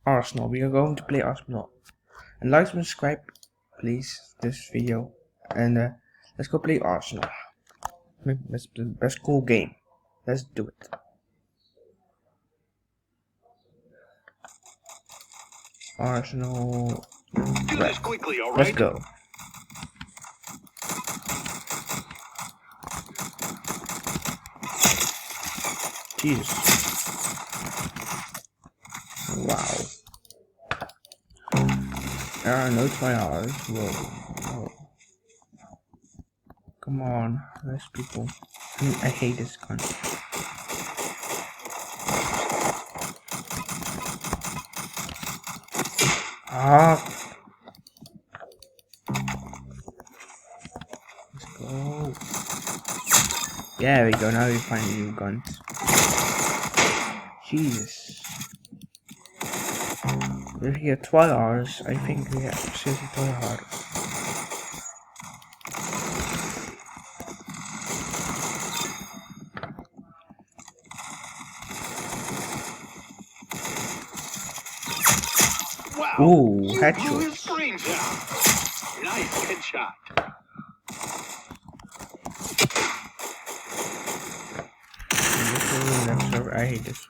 Arsenal. We are going to play Arsenal. And like and subscribe, please, this video. And let's go play Arsenal. That's the best cool game. Let's do it. Arsenal. Do this quickly, all right? Let's go. Jesus. Wow. There are no tryhards. Whoa. Come on, less people. I hate this gun. Let's go. Yeah, there we go. Now we find new guns. Jesus. If we get 12 hours, I think we have seriously 12 hours. Wow. Ooh, you headshot. blew his brains out. Nice headshot. I hate this.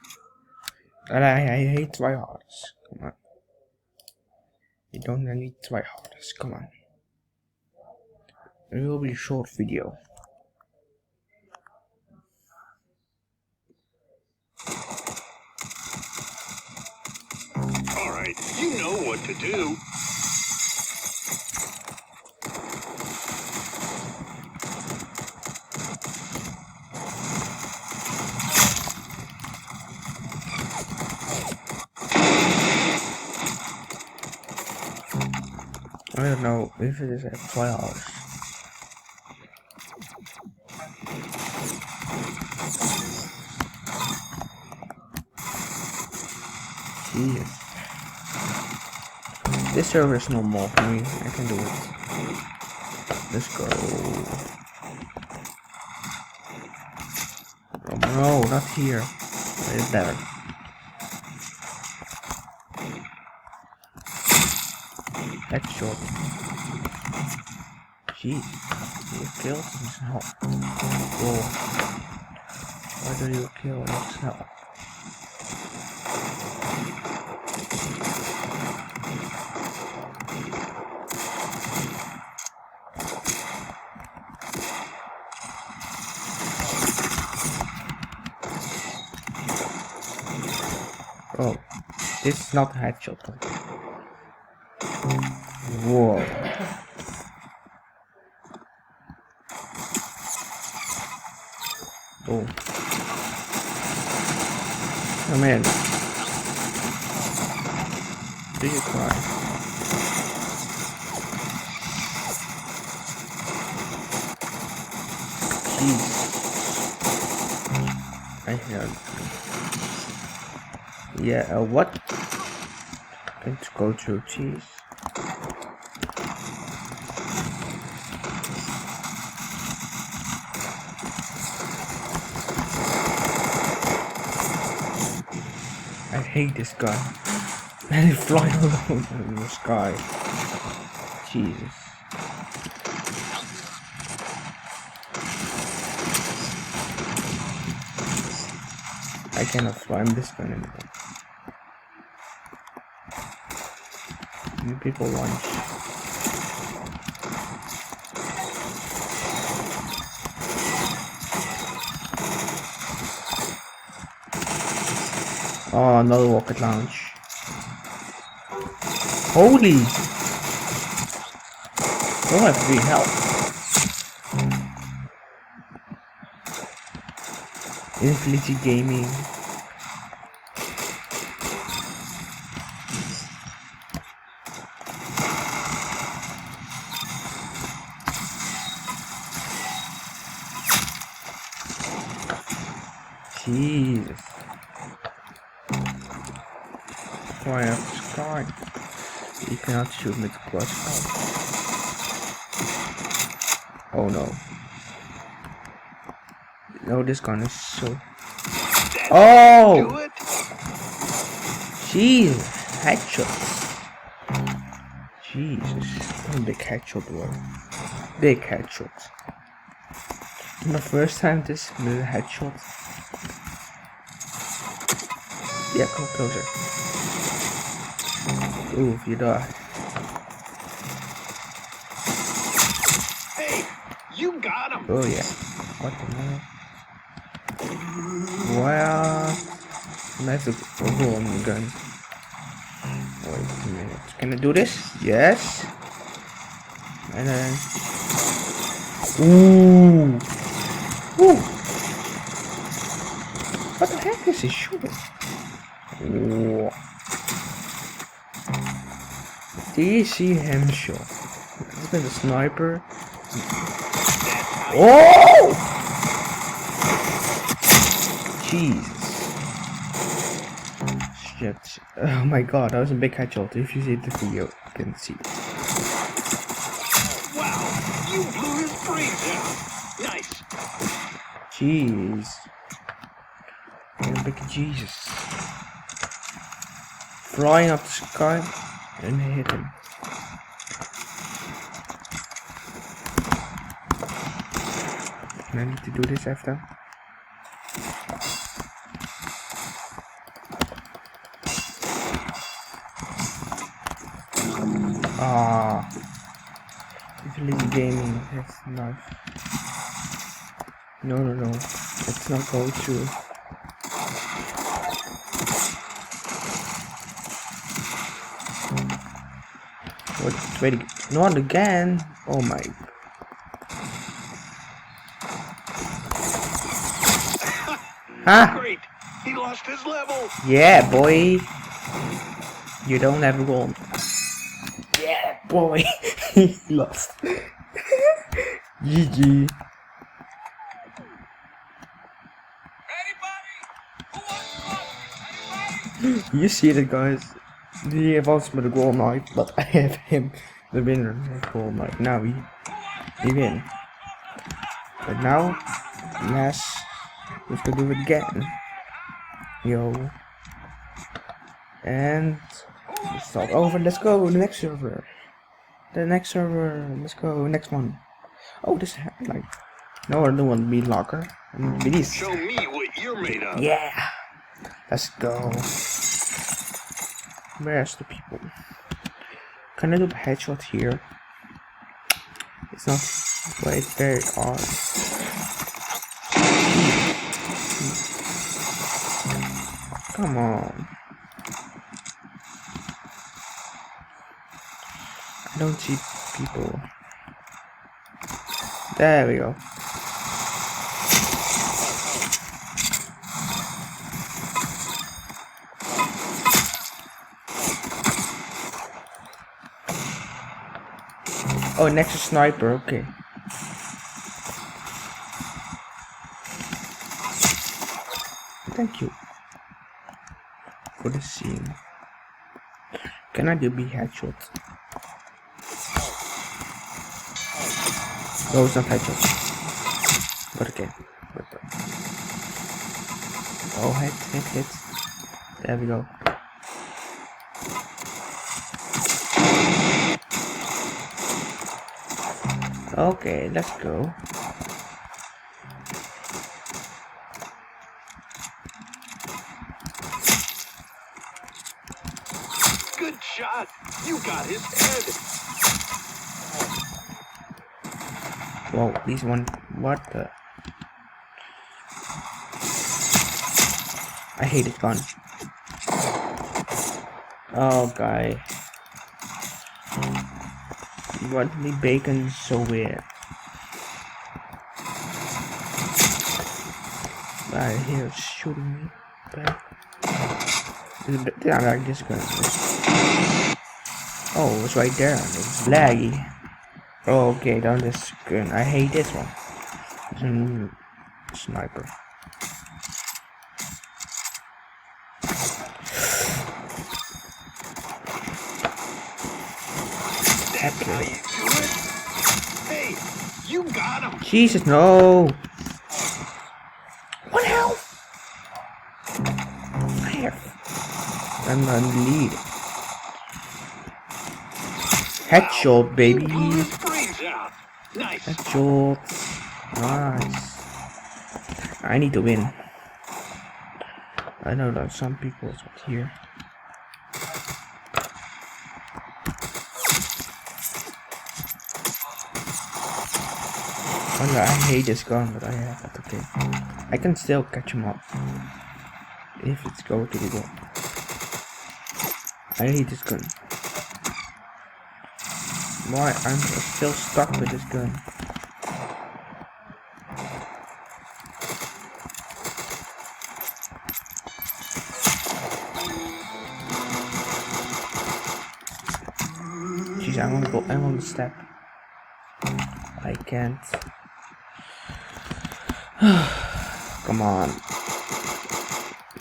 And I hate tryhards. Come on. You don't need tryhards. Come on. It will be a short video. Alright, you know what to do. I don't know if it is at 12 hours. Jesus. This server is normal for me. I can do it. Let's go. Oh no, not here. It's better. Headshot. Jeez. You killed himself. Whoa. Why do you kill yourself? Oh, this is not a headshot. Whoa. Oh. Come in. Do you cry? Jeez. I heard. Yeah, what? Let's go to cheese. I hate this guy. And he flying alone in the sky. Jesus. I cannot fly this gun anymore. You people lunch. Oh, another rocket launch. Holy! Don't have free help. Infinity Gaming. Jesus. Why up the sky? You cannot shoot me to close out. Oh no. No, this gun is so... Oh! Jeez! headshots. Jesus, what a big headshot, bro. Big headshot. My first time this with a headshot. Yeah, come closer. Ooh, you die. Hey, you got him. Oh yeah. What the hell? Well, nice to go on the gun. Wait a minute. Can I do this? Yes. And then. Ooh. Ooh. What the heck is he shooting? Ooh. Do you see him shoot? Look at the sniper. Oh! Jesus. Shit. Oh my god, that was a big headshot. If you see the video, you can see it. Wow, you blew his brains out. Nice. Jeez. Yeah, big Jesus. Flying up the sky and hit him. And I need to do this after. Ah, usually gaming has knife. No, let's not go through. What? Wait, not again! Oh my. Ah! Great. He lost his level. Yeah, boy. You don't have a goal. Yeah, boy. He lost. GG. You see it, guys. He has with a goal knife, but I have him, the winner, with goal knife. Now he win. But now, yes, we have to do it again. Yo. And it's all over. Let's go. The next server. Let's go. Next one. Oh, this like. No, I don't want to be locker. I want to be this. Show me what you're made of. Yeah. Let's go. Where's the people? Can I do a headshot here? It's not quite very hard. Come on. I don't see people. There we go. Oh, next is sniper, okay. Thank you for the scene. Can I do B headshot? No, it's not headshot. But okay. Oh, hit. There we go. Okay, let's go. Good shot. You got his head. Whoa, this one. What the? I hate it gun. Oh, guy. What the bacon is so weird. Right here shooting me back. I like this gun. Oh, it's right there. It's laggy. Oh, okay, down this gun. I hate this one. It's a new sniper. That's how you do it. Hey, you got him. Jesus, no! What hell? Where? I'm on lead. Headshot, baby. Blew his brains out. Nice. Headshot. Nice. I need to win. I know that some people is not here. Oh no, I hate this gun, but I have it. Okay, I can still catch him up if it's go to the goal. I hate this gun. Why? I'm still stuck with this gun. Jeez, I wanna go. I wanna step. I can't. Come on.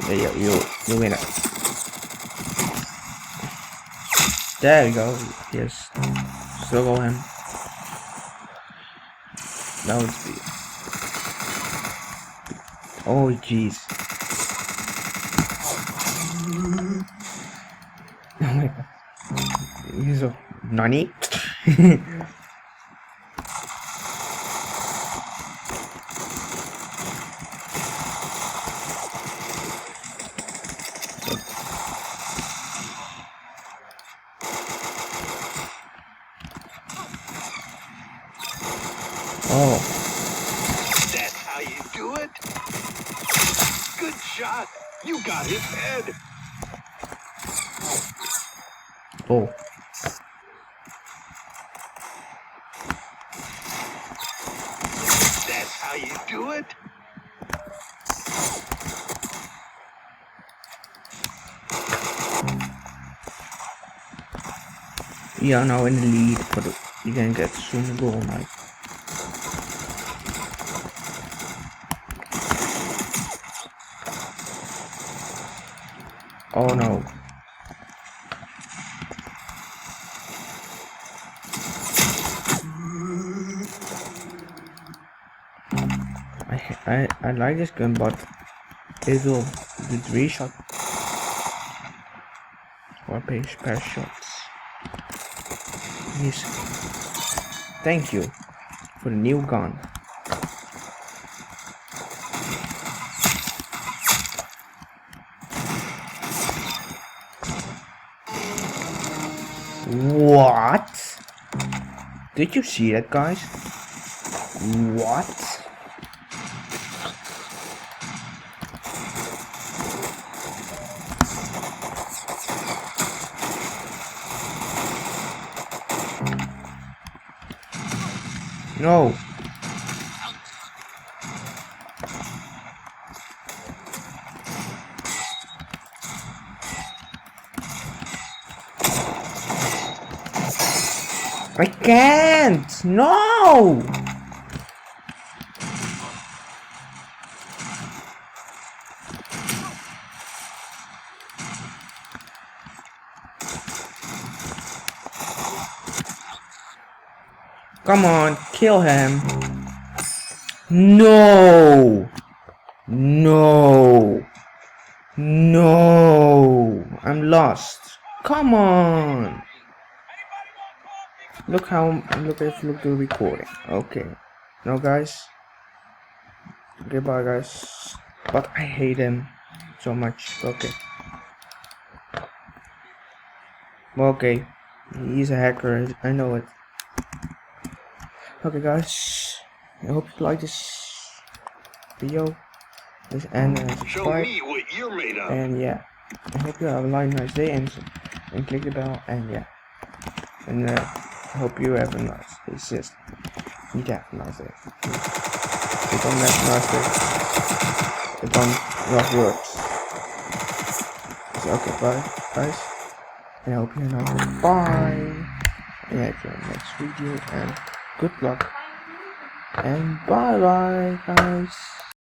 Yeah, you win it. There we go. Yes. Struggle him. That would be. Oh jeez. Oh my god. He's so nani? Oh. That's how you do it. Good shot. You got his head. Oh. That's how you do it. We are now in the lead, but you can get soon a goal now. Oh no. I like this gun, but it will do 3 shots or pair shots. Yes. Thank you for the new gun. What? Did you see that, guys? What? No. I can't. No. Come on, kill him. No. No. No. I'm lost. Come on. Look if you look at the recording. Okay. No guys. Goodbye guys. But I hate him so much. Okay. Okay. He's a hacker. I know it. Okay guys, I hope you like this video, and Show subscribe, me what you're made of. and yeah, I hope you have a nice day, and click the bell, and yeah, and I hope you have a nice day. Just need to have a nice day. If don't have a nice day, it don't rough works. So okay, bye guys, and I hope you have a nice day. Bye, and yeah, see you in the next video, and good luck, and bye bye guys.